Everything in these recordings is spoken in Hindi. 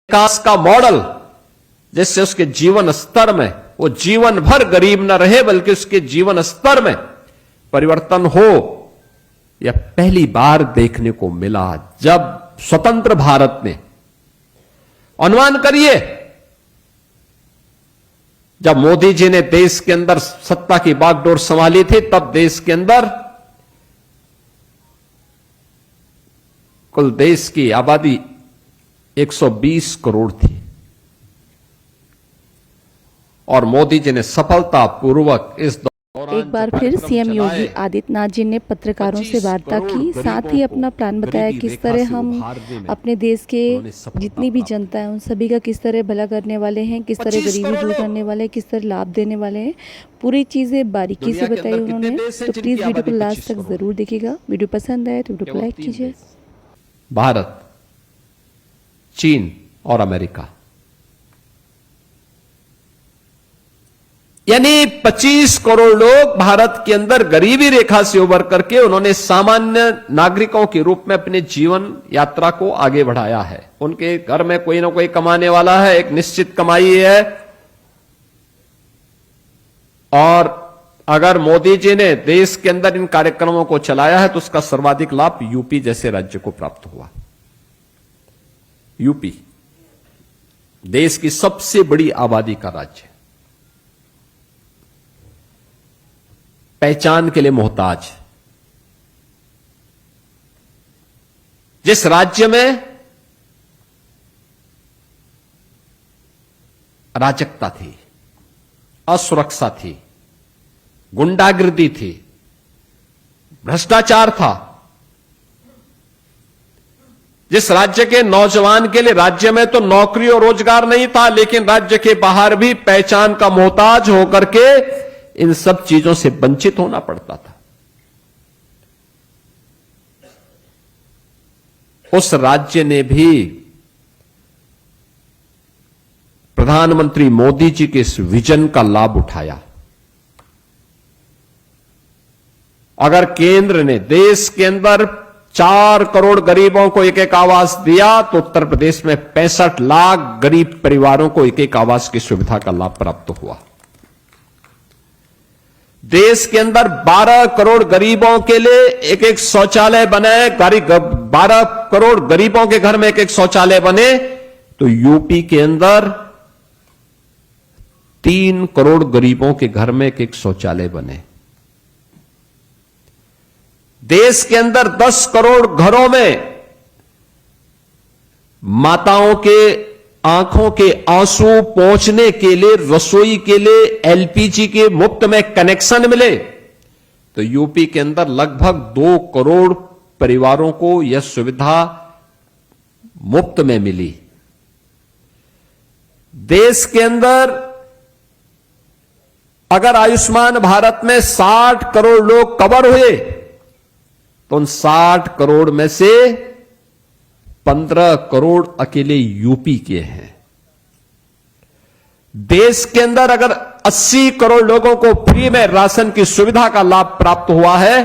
विकास का मॉडल, जिससे उसके जीवन स्तर में वो जीवन भर गरीब न रहे बल्कि उसके जीवन स्तर में परिवर्तन हो, यह पहली बार देखने को मिला जब स्वतंत्र भारत ने, अनुमान करिए, जब मोदी जी ने देश के अंदर सत्ता की बागडोर संभाली थी, तब देश के अंदर कुल देश की आबादी 120 करोड़ थी और मोदी जी ने सफलतापूर्वक इस दौरान एक बार फिर सीएम योगी आदित्यनाथ जी ने पत्रकारों से वार्ता की, साथ ही अपना प्लान बताया किस तरह हम अपने देश के जितनी भी जनता है उन सभी का किस तरह भला करने वाले हैं, किस तरह गरीबी दूर करने वाले हैं, किस तरह लाभ देने वाले हैं। पूरी चीजें बारीकी से बताई उन्होंने। तो प्लीज वीडियो को लास्ट तक जरूर देखिएगा। वीडियो पसंद आए तो वीडियो को लाइक कीजिए। भारत, चीन और अमेरिका, यानी 25 करोड़ लोग भारत के अंदर गरीबी रेखा से उबर करके उन्होंने सामान्य नागरिकों के रूप में अपने जीवन यात्रा को आगे बढ़ाया है। उनके घर में कोई ना कोई कमाने वाला है, एक निश्चित कमाई है। और अगर मोदी जी ने देश के अंदर इन कार्यक्रमों को चलाया है तो उसका सर्वाधिक लाभ यूपी जैसे राज्य को प्राप्त हुआ। यूपी देश की सबसे बड़ी आबादी का राज्य, पहचान के लिए मोहताज, जिस राज्य में अराजकता थी, असुरक्षा थी, गुंडागिर्दी थी, भ्रष्टाचार था, जिस राज्य के नौजवान के लिए राज्य में तो नौकरी और रोजगार नहीं था, लेकिन राज्य के बाहर भी पहचान का मोहताज होकर के इन सब चीजों से वंचित होना पड़ता था, उस राज्य ने भी प्रधानमंत्री मोदी जी के इस विजन का लाभ उठाया। अगर केंद्र ने देश के अंदर 4 करोड़ गरीबों को एक एक आवास दिया तो उत्तर प्रदेश में 65 लाख गरीब परिवारों को एक एक आवास की सुविधा का लाभ प्राप्त हुआ। देश के अंदर 12 करोड़ गरीबों के लिए एक एक शौचालय बने, 12 करोड़ गरीबों के घर में एक एक शौचालय बने, तो यूपी के अंदर 3 करोड़ गरीबों के घर में एक एक शौचालय बने। देश के अंदर 10 करोड़ घरों में माताओं के आंखों के आंसू पहुंचने के लिए, रसोई के लिए एलपीजी के मुफ्त में कनेक्शन मिले, तो यूपी के अंदर लगभग 2 करोड़ परिवारों को यह सुविधा मुफ्त में मिली। देश के अंदर अगर आयुष्मान भारत में 60 करोड़ लोग कवर हुए तो उन 60 करोड़ में से 15 करोड़ अकेले यूपी के हैं। देश के अंदर अगर 80 करोड़ लोगों को फ्री में राशन की सुविधा का लाभ प्राप्त हुआ है,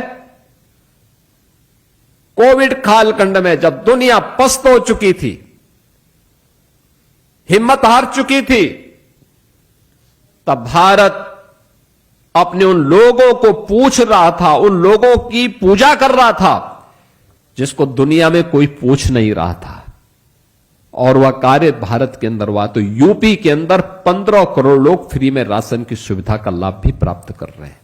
कोविड कालखंड में जब दुनिया पस्त हो चुकी थी, हिम्मत हार चुकी थी, तब भारत अपने उन लोगों को पूछ रहा था, उन लोगों की पूजा कर रहा था जिसको दुनिया में कोई पूछ नहीं रहा था, और वह कार्य भारत के अंदर हुआ। तो यूपी के अंदर 15 करोड़ लोग फ्री में राशन की सुविधा का लाभ भी प्राप्त कर रहे हैं।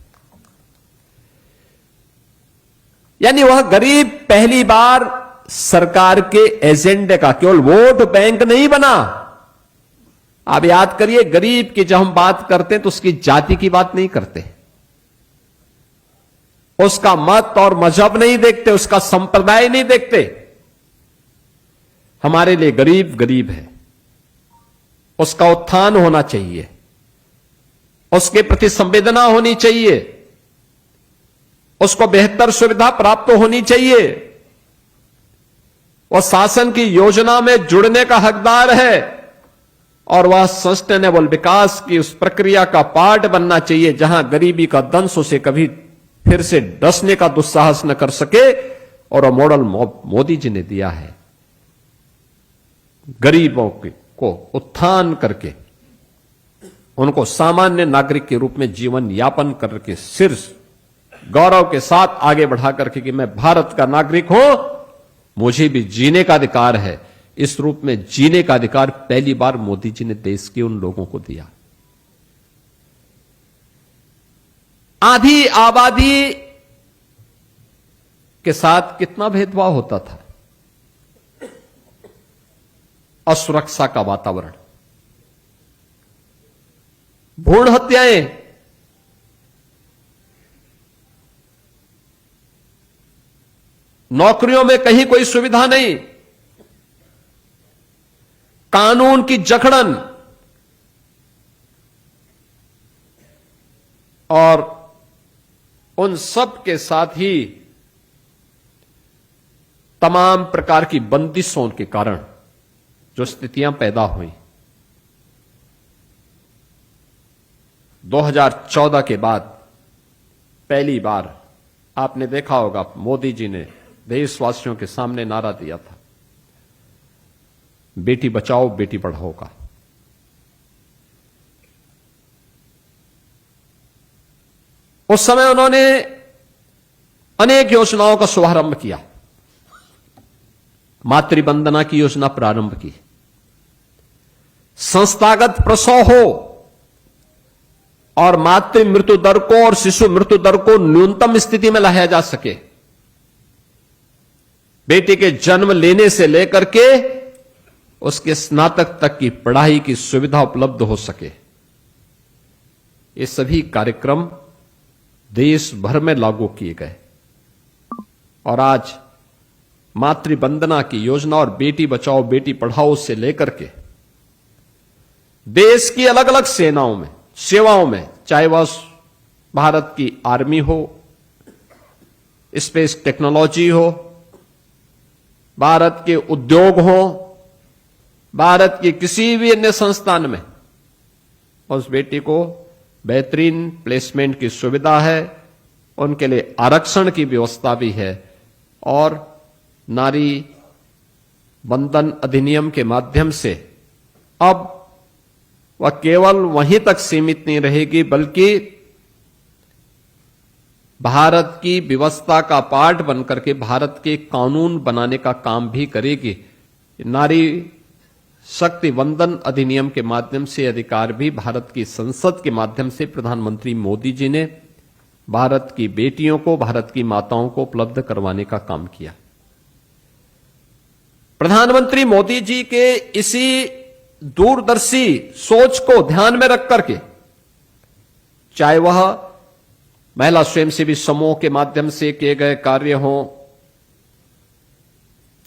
यानी वह गरीब पहली बार सरकार के एजेंडे का केवल वोट बैंक नहीं बना। आप याद करिए, गरीब की जब हम बात करते हैं तो उसकी जाति की बात नहीं करते, उसका मत और मजहब नहीं देखते, उसका संप्रदाय नहीं देखते। हमारे लिए गरीब गरीब है, उसका उत्थान होना चाहिए, उसके प्रति संवेदना होनी चाहिए, उसको बेहतर सुविधा प्राप्त होनी चाहिए, वह शासन की योजना में जुड़ने का हकदार है और वह सस्टेनेबल विकास की उस प्रक्रिया का पार्ट बनना चाहिए जहां गरीबी का दंश उसे कभी फिर से डसने का दुस्साहस न कर सके। और वह मॉडल मोदी जी ने दिया है। गरीबों की को उत्थान करके उनको सामान्य नागरिक के रूप में जीवन यापन करके सिर गौरव के साथ आगे बढ़ा करके कि मैं भारत का नागरिक हूं, मुझे भी जीने का अधिकार है, इस रूप में जीने का अधिकार पहली बार मोदी जी ने देश के उन लोगों को दिया। आधी आबादी के साथ कितना भेदभाव होता था, असुरक्षा का वातावरण, भ्रूण हत्याएं, नौकरियों में कहीं कोई सुविधा नहीं, कानून की जकड़न और उन सब के साथ ही तमाम प्रकार की बंदिशों के कारण जो स्थितियां पैदा हुई। 2014 के बाद पहली बार आपने देखा होगा मोदी जी ने देशवासियों के सामने नारा दिया था, बेटी बचाओ बेटी पढ़ाओ का। उस समय उन्होंने अनेक योजनाओं का शुभारंभ किया, मातृवंदना की योजना प्रारंभ की, संस्थागत प्रसव हो और मातृ मृत्यु दर को और शिशु मृत्यु दर को न्यूनतम स्थिति में लाया जा सके, बेटी के जन्म लेने से लेकर के उसके स्नातक तक की पढ़ाई की सुविधा उपलब्ध हो सके। ये सभी कार्यक्रम देश भर में लागू किए गए और आज मातृवंदना की योजना और बेटी बचाओ बेटी पढ़ाओ से लेकर के देश की अलग अलग सेवाओं में, चाहे वह भारत की आर्मी हो, स्पेस टेक्नोलॉजी हो, भारत के उद्योग हो, भारत के किसी भी अन्य संस्थान में उस बेटी को बेहतरीन प्लेसमेंट की सुविधा है, उनके लिए आरक्षण की व्यवस्था भी है और नारी बंधन अधिनियम के माध्यम से अब वह केवल वहीं तक सीमित नहीं रहेगी बल्कि भारत की व्यवस्था का पार्ट बनकर के भारत के कानून बनाने का काम भी करेगी। नारी शक्ति वंदन अधिनियम के माध्यम से अधिकार भी भारत की संसद के माध्यम से प्रधानमंत्री मोदी जी ने भारत की बेटियों को, भारत की माताओं को उपलब्ध करवाने का काम किया। प्रधानमंत्री मोदी जी के इसी दूरदर्शी सोच को ध्यान में रख करके, चाहे वह महिला स्वयंसेवी समूह के माध्यम से किए गए कार्य हों,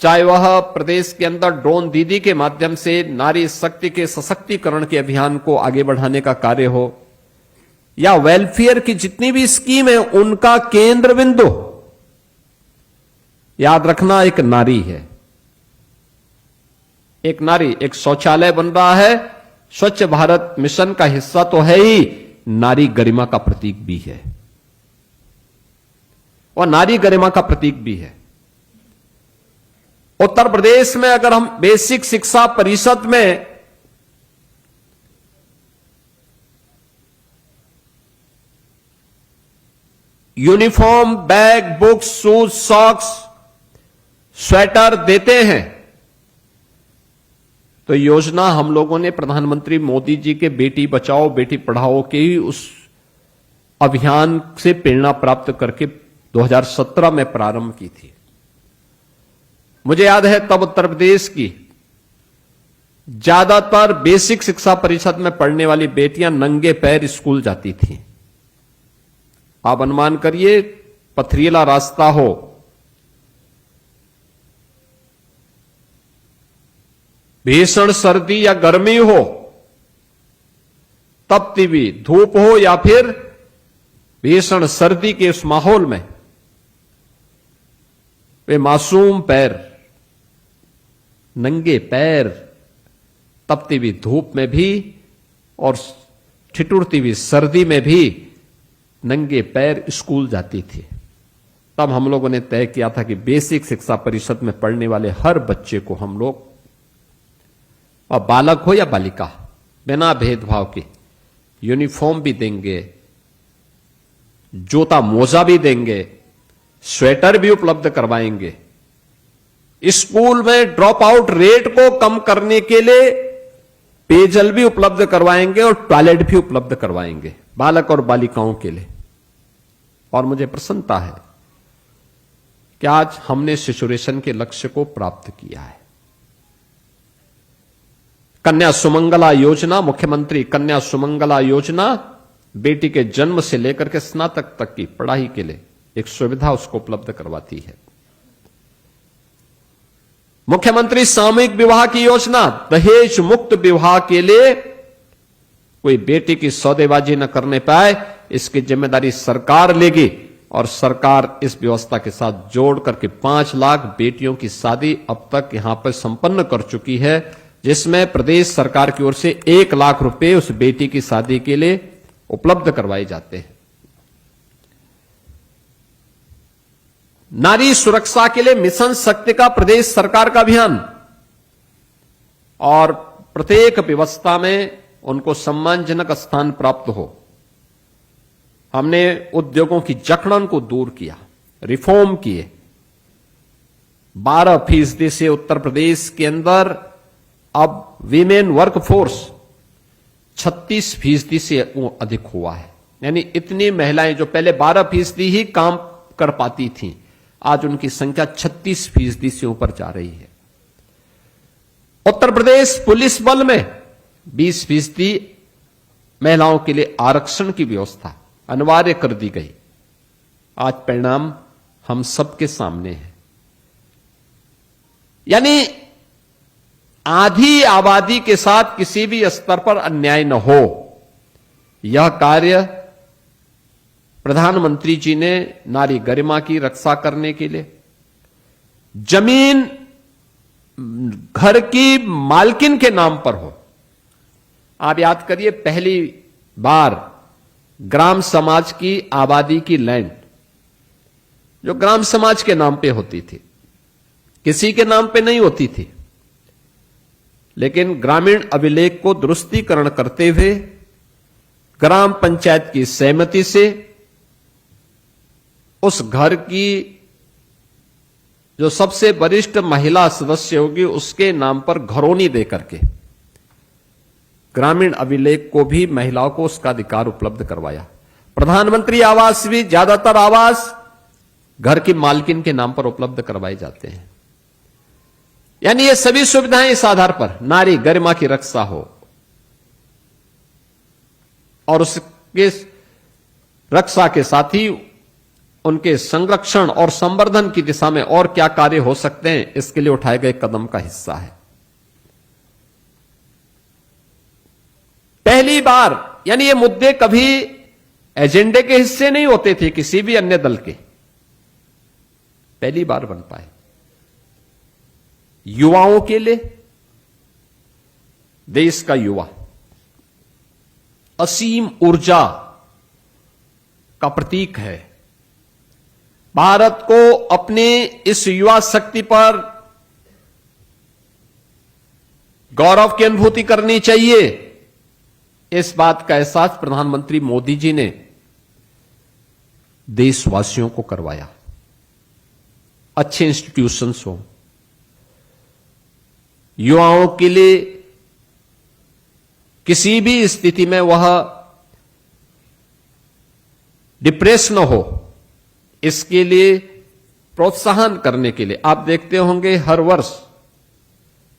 चाहे वह प्रदेश के अंदर ड्रोन दीदी के माध्यम से नारी शक्ति के सशक्तिकरण के अभियान को आगे बढ़ाने का कार्य हो, या वेलफेयर की जितनी भी स्कीम है उनका केंद्र बिंदु याद रखना एक नारी है। एक नारी, एक शौचालय बन रहा है, स्वच्छ भारत मिशन का हिस्सा तो है ही, नारी गरिमा का प्रतीक भी है और नारी गरिमा का प्रतीक भी है। उत्तर प्रदेश में अगर हम बेसिक शिक्षा परिषद में uniform, bag, books, shoes, socks, sweater देते हैं तो योजना हम लोगों ने प्रधानमंत्री मोदी जी के बेटी बचाओ बेटी पढ़ाओ के उस अभियान से प्रेरणा प्राप्त करके 2017 में प्रारंभ की थी। मुझे याद है तब उत्तर प्रदेश की ज्यादातर बेसिक शिक्षा परिषद में पढ़ने वाली बेटियां नंगे पैर स्कूल जाती थीं। आप अनुमान करिए, पथरीला रास्ता हो, भीषण सर्दी या गर्मी हो, तपती हुई धूप हो या फिर भीषण सर्दी के उस माहौल में वे मासूम पैर, नंगे पैर, तपती हुई धूप में भी और ठिठुरती हुई सर्दी में भी नंगे पैर स्कूल जाती थी। तब हम लोगों ने तय किया था कि बेसिक शिक्षा परिषद में पढ़ने वाले हर बच्चे को हम लोग और बालक हो या बालिका, बिना भेदभाव के यूनिफॉर्म भी देंगे, जूता मोजा भी देंगे, स्वेटर भी उपलब्ध करवाएंगे। स्कूल में ड्रॉप आउट रेट को कम करने के लिए पेयजल भी उपलब्ध करवाएंगे और टॉयलेट भी उपलब्ध करवाएंगे बालक और बालिकाओं के लिए। और मुझे प्रसन्नता है कि आज हमने शिशुरेशन के लक्ष्य को प्राप्त किया है। कन्या सुमंगला योजना, मुख्यमंत्री कन्या सुमंगला योजना बेटी के जन्म से लेकर के स्नातक तक की पढ़ाई के लिए एक सुविधा उसको उपलब्ध करवाती है। मुख्यमंत्री सामूहिक विवाह की योजना, दहेज मुक्त विवाह के लिए कोई बेटी की सौदेबाजी न करने पाए, इसकी जिम्मेदारी सरकार लेगी। और सरकार इस व्यवस्था के साथ जोड़ करके 5 लाख बेटियों की शादी अब तक यहां पर संपन्न कर चुकी है, जिसमें प्रदेश सरकार की ओर से 1 लाख रुपए उस बेटी की शादी के लिए उपलब्ध करवाए जाते हैं। नारी सुरक्षा के लिए मिशन शक्ति का प्रदेश सरकार का अभियान, और प्रत्येक व्यवस्था में उनको सम्मानजनक स्थान प्राप्त हो। हमने उद्योगों की जकड़न को दूर किया, रिफॉर्म किए। 12% से उत्तर प्रदेश के अंदर अब वीमेन वर्कफोर्स 36% से अधिक हुआ है। यानी इतनी महिलाएं जो पहले 12% ही काम कर पाती थीं, आज उनकी संख्या 36% से ऊपर जा रही है। उत्तर प्रदेश पुलिस बल में 20% महिलाओं के लिए आरक्षण की व्यवस्था अनिवार्य कर दी गई। आज परिणाम हम सबके सामने है। यानी आधी आबादी के साथ किसी भी स्तर पर अन्याय न हो, यह कार्य प्रधानमंत्री जी ने नारी गरिमा की रक्षा करने के लिए, जमीन घर की मालकिन के नाम पर हो। आप याद करिए, पहली बार ग्राम समाज की आबादी की लैंड जो ग्राम समाज के नाम पे होती थी, किसी के नाम पे नहीं होती थी, लेकिन ग्रामीण अभिलेख को दुरुस्तीकरण करते हुए ग्राम पंचायत की सहमति से उस घर की जो सबसे वरिष्ठ महिला सदस्य होगी उसके नाम पर घरौनी देकर के ग्रामीण अभिलेख को भी महिलाओं को उसका अधिकार उपलब्ध करवाया। प्रधानमंत्री आवास भी ज्यादातर आवास घर की मालकिन के नाम पर उपलब्ध करवाए जाते हैं। यानी ये सभी सुविधाएं इस आधार पर नारी गरिमा की रक्षा हो, और उसके रक्षा के साथ ही उनके संरक्षण और संवर्धन की दिशा में और क्या कार्य हो सकते हैं, इसके लिए उठाए गए कदम का हिस्सा है। पहली बार, यानी ये मुद्दे कभी एजेंडे के हिस्से नहीं होते थे किसी भी अन्य दल के, पहली बार बन पाए। युवाओं के लिए, देश का युवा असीम ऊर्जा का प्रतीक है। भारत को अपने इस युवा शक्ति पर गौरव की अनुभूति करनी चाहिए। इस बात का एहसास प्रधानमंत्री मोदी जी ने देशवासियों को करवाया। अच्छे इंस्टीट्यूशंस हो, युवाओं के लिए किसी भी स्थिति में वह डिप्रेस न हो, इसके लिए प्रोत्साहन करने के लिए आप देखते होंगे हर वर्ष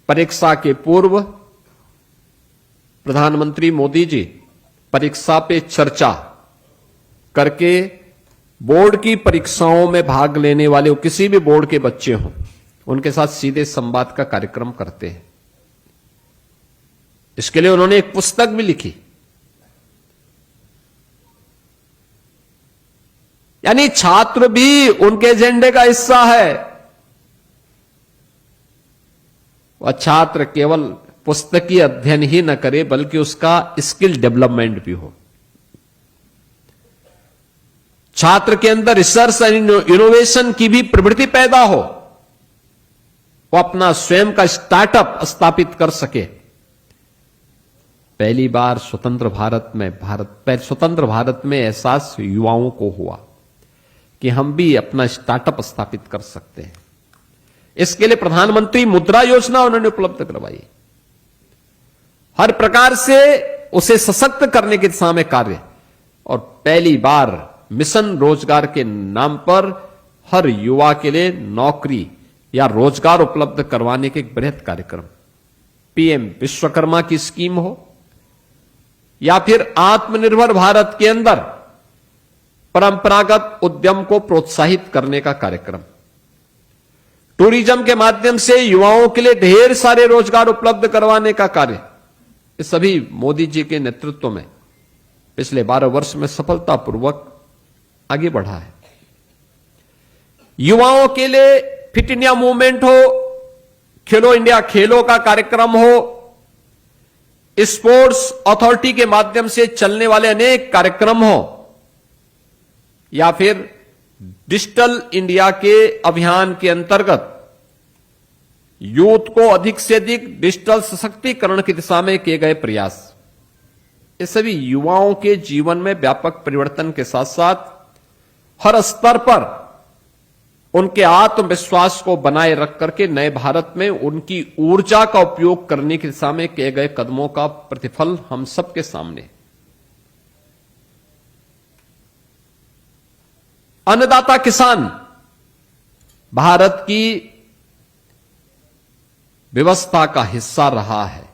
परीक्षा के पूर्व प्रधानमंत्री मोदी जी परीक्षा पे चर्चा करके बोर्ड की परीक्षाओं में भाग लेने वाले किसी भी बोर्ड के बच्चे हों, उनके साथ सीधे संवाद का कार्यक्रम करते हैं। इसके लिए उन्होंने एक पुस्तक भी लिखी। यानी छात्र भी उनके एजेंडे का हिस्सा है। वह छात्र केवल पुस्तकीय अध्ययन ही न करे, बल्कि उसका स्किल डेवलपमेंट भी हो। छात्र के अंदर रिसर्च एंड इनोवेशन की भी प्रवृत्ति पैदा हो, वो अपना स्वयं का स्टार्टअप स्थापित कर सके, पहली बार स्वतंत्र भारत में एहसास युवाओं को हुआ कि हम भी अपना स्टार्टअप स्थापित कर सकते हैं। इसके लिए प्रधानमंत्री मुद्रा योजना उन्होंने उपलब्ध करवाई। हर प्रकार से उसे सशक्त करने की दिशा में कार्य, और पहली बार मिशन रोजगार के नाम पर हर युवा के लिए नौकरी या रोजगार उपलब्ध करवाने के एक बृहद कार्यक्रम, पीएम विश्वकर्मा की स्कीम हो या फिर आत्मनिर्भर भारत के अंदर परंपरागत उद्यम को प्रोत्साहित करने का कार्यक्रम, टूरिज्म के माध्यम से युवाओं के लिए ढेर सारे रोजगार उपलब्ध करवाने का कार्य, ये सभी मोदी जी के नेतृत्व में पिछले 12 वर्ष में सफलतापूर्वक आगे बढ़ा है। युवाओं के लिए फिट इंडिया मूवमेंट हो, खेलो इंडिया खेलो का कार्यक्रम हो, स्पोर्ट्स अथॉरिटी के माध्यम से चलने वाले अनेक कार्यक्रम हो, या फिर डिजिटल इंडिया के अभियान के अंतर्गत यूथ को अधिक से अधिक डिजिटल सशक्तिकरण की दिशा में किए गए प्रयास, ये सभी युवाओं के जीवन में व्यापक परिवर्तन के साथ साथ हर स्तर पर उनके आत्मविश्वास को बनाए रख करके नए भारत में उनकी ऊर्जा का उपयोग करने की दिशा में किए गए कदमों का प्रतिफल हम सबके सामने। अन्नदाता किसान भारत की व्यवस्था का हिस्सा रहा है।